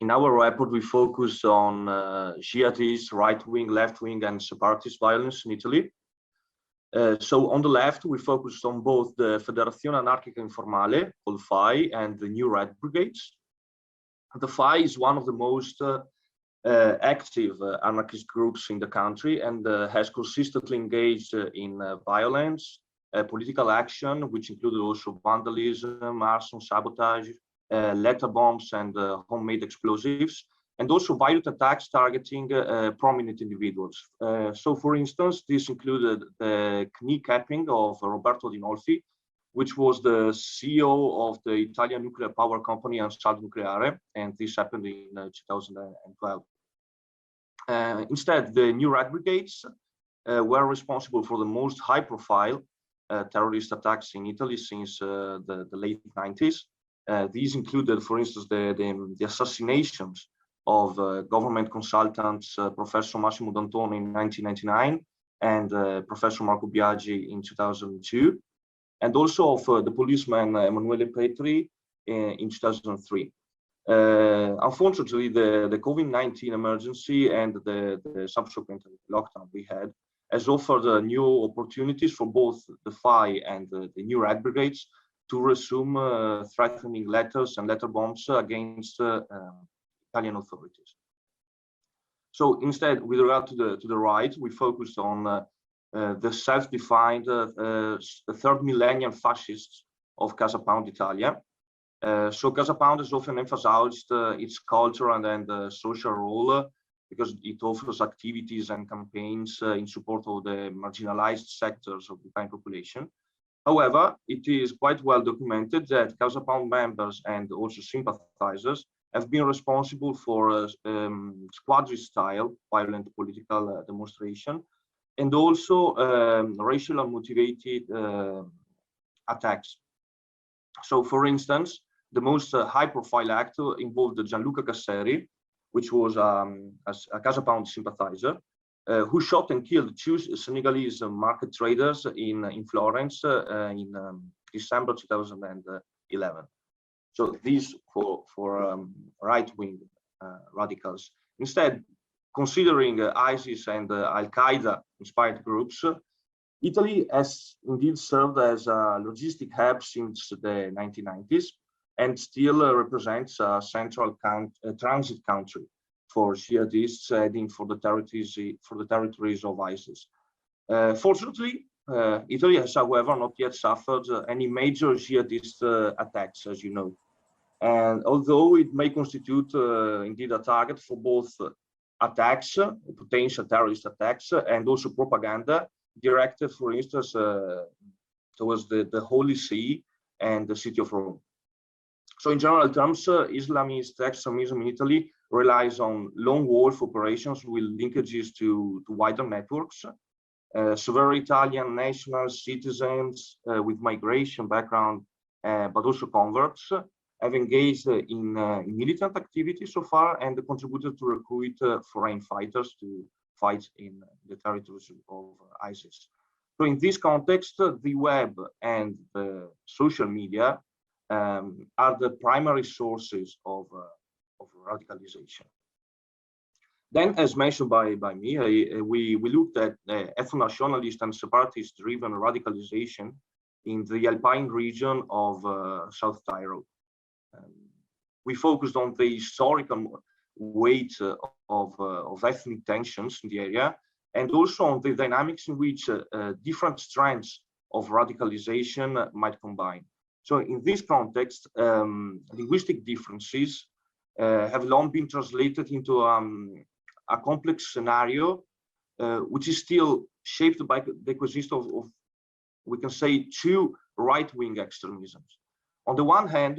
In our report, we focus on jihadist, right-wing, left-wing, and separatist violence in Italy. So on the left, we focused on both the Federazione Anarchica Informale, called FAI, and the D.Rad brigades. The FAI is one of the most active anarchist groups in the country and has consistently engaged in violence, political action, which included also vandalism, arson, sabotage, letter bombs, and homemade explosives, and also violent attacks targeting prominent individuals. So, for instance, this included the kneecapping of Roberto Dinolfi, which was the CEO of the Italian nuclear power company Ansaldo Nucleare, and this happened in 2012. Instead, the D.Rad brigades were responsible for the most high-profile terrorist attacks in Italy since the late 90s. These included, for instance, the assassinations of government consultants Professor Massimo D'Antona in 1999 and Professor Marco Biagi in 2002, and also of the policeman Emanuele Petri in 2003. Unfortunately, the COVID-19 emergency and the subsequent lockdown we had has offered new opportunities for both the FAI and the D.Rad brigades to resume threatening letters and letter bombs against Italian authorities. So instead, with regard to the right, we focused on the self-defined third millennium fascists of Casa Pound Italia. So Casa Pound has often emphasized its cultural and social role because it offers activities and campaigns in support of the marginalized sectors of the Italian population. However, it is quite well documented that Casa Pound members and also sympathizers have been responsible for squadrist-style violent political demonstration and also racially motivated attacks. So, for instance, the most high-profile act involved Gianluca Casseri, which was a Casa Pound sympathizer, who shot and killed two Senegalese market traders in Florence in December 2011. So these for right-wing radicals. Instead, considering ISIS and Al-Qaeda inspired groups, Italy has indeed served as a logistic hub since the 1990s and still represents a central transit country for jihadists heading for the territories of ISIS. Fortunately, Italy has, however, not yet suffered any major jihadist attacks, as you know. And although it may constitute indeed a target for both attacks, potential terrorist attacks, and also propaganda directed, for instance, towards the Holy See and the city of Rome. So in general terms, Islamist extremism in Italy relies on lone wolf operations with linkages to wider networks. Several Italian national citizens with migration background, but also converts, have engaged in militant activity so far and contributed to recruit foreign fighters to fight in the territories of ISIS. So in this context, the web and the social media are the primary sources of radicalization. Then, as mentioned by me, we looked at ethno-nationalist and separatist-driven radicalization in the Alpine region of South Tyrol. We focused on the historical weight of ethnic tensions in the area, and also on the dynamics in which different strands of radicalization might combine. So in this context, linguistic differences have long been translated into a complex scenario, which is still shaped by the coexistence of, we can say, two right-wing extremisms. On the one hand,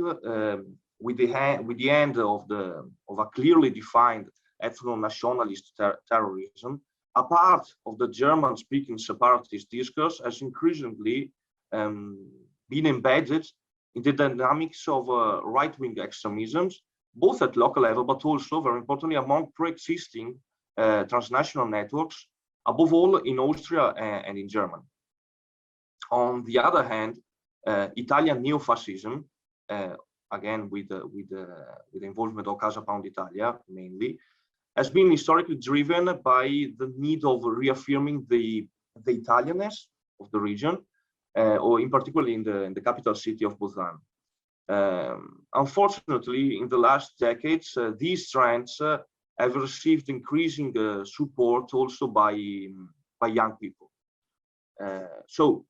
with the end of a clearly defined ethno-nationalist terrorism, a part of the German-speaking separatist discourse has increasingly been embedded in the dynamics of right-wing extremisms, both at local level, but also, very importantly, among pre-existing transnational networks, above all in Austria and in Germany. On the other hand, Italian neo-fascism, again with the involvement of Casa Pound Italia mainly, has been historically driven by the need of reaffirming the Italianness of the region, or in particular in the capital city of Bolzano. Unfortunately, in the last decades, these trends have received increasing support also by young people. So,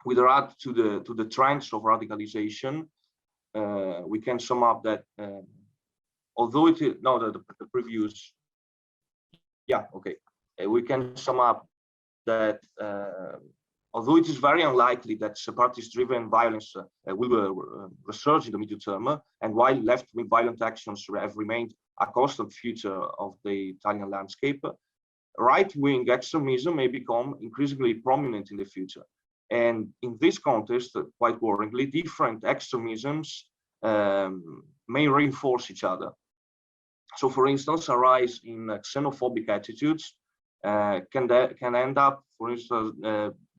with regard to the trends of radicalization, we can sum up that although it is the previous, we can sum up that although it is very unlikely that separatist-driven violence will resurge in the medium term, and while left-wing violent actions have remained a constant feature of the Italian landscape, right-wing extremism may become increasingly prominent in the future. And in this context, quite worryingly, different extremisms may reinforce each other. So, for instance, a rise in xenophobic attitudes can end up, for instance,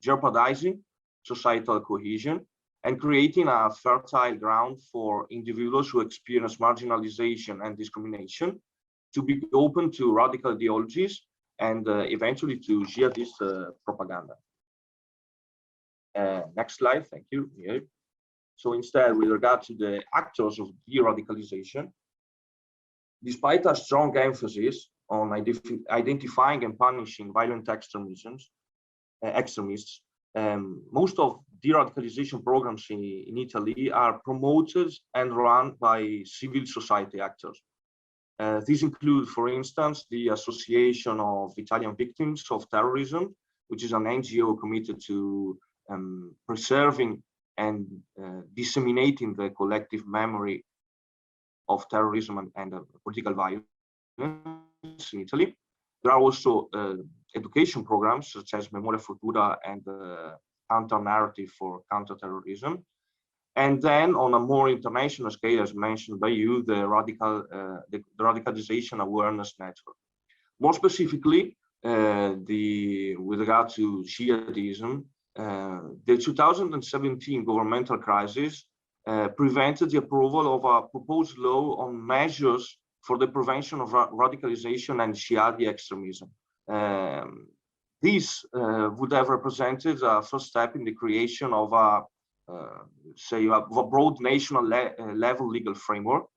jeopardizing societal cohesion and creating a fertile ground for individuals who experience marginalization and discrimination to be open to radical ideologies and eventually to jihadist propaganda. Next slide, thank you. Yeah. So instead, with regard to the actors of de-radicalization, despite a strong emphasis on identifying and punishing violent extremists, most of de-radicalization programs in Italy are promoted and run by civil society actors. These include, for instance, the Association of Italian Victims of Terrorism, which is an NGO committed to preserving and disseminating the collective memory of terrorism and political violence in Italy. There are also education programs such as Memoria Futura and Counter-Narrative for Counterterrorism. And then on a more international scale, as mentioned by you, the Radicalization Awareness Network. More specifically, with regard to jihadism, the 2017 governmental crisis prevented the approval of a proposed law on measures for the prevention of radicalization and jihadi extremism. This would have represented a first step in the creation of a broad national level legal framework,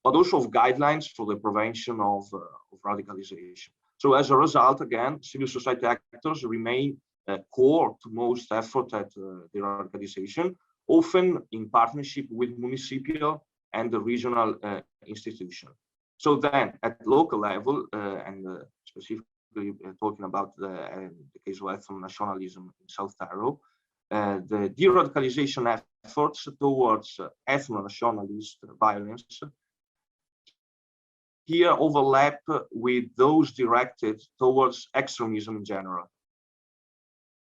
but also of guidelines for the prevention of radicalization. So as a result, again, civil society actors remain core to most effort at de-radicalization, often in partnership with municipal and the regional institutions. So then, at local level, and specifically talking about the case of ethno-nationalism in South Tyrol, the de-radicalization efforts towards ethno-nationalist violence here overlap with those directed towards extremism in general.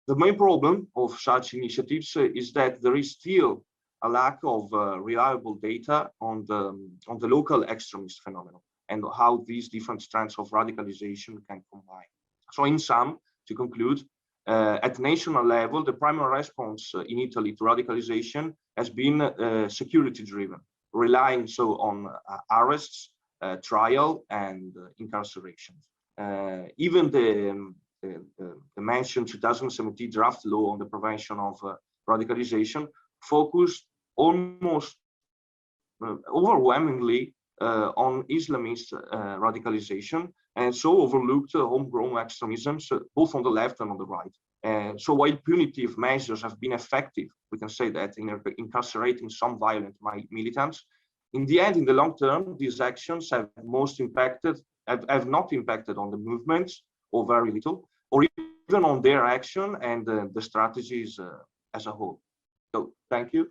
The main problem of such initiatives is that there is still a lack of reliable data on the local extremist phenomenon and how these different strands of radicalization can combine. So in sum, to conclude, at national level, the primary response in Italy to radicalization has been security-driven, relying so on arrests, trial, and incarceration. Even the mentioned 2017 draft law on the prevention of radicalization focused almost overwhelmingly on Islamist radicalization, and so overlooked homegrown extremisms both on the left and on the right. So while punitive measures have been effective, we can say that in incarcerating some violent militants, in the end, in the long term, these actions have not impacted on the movements, or very little, or even on their action and the strategies as a whole. So thank you.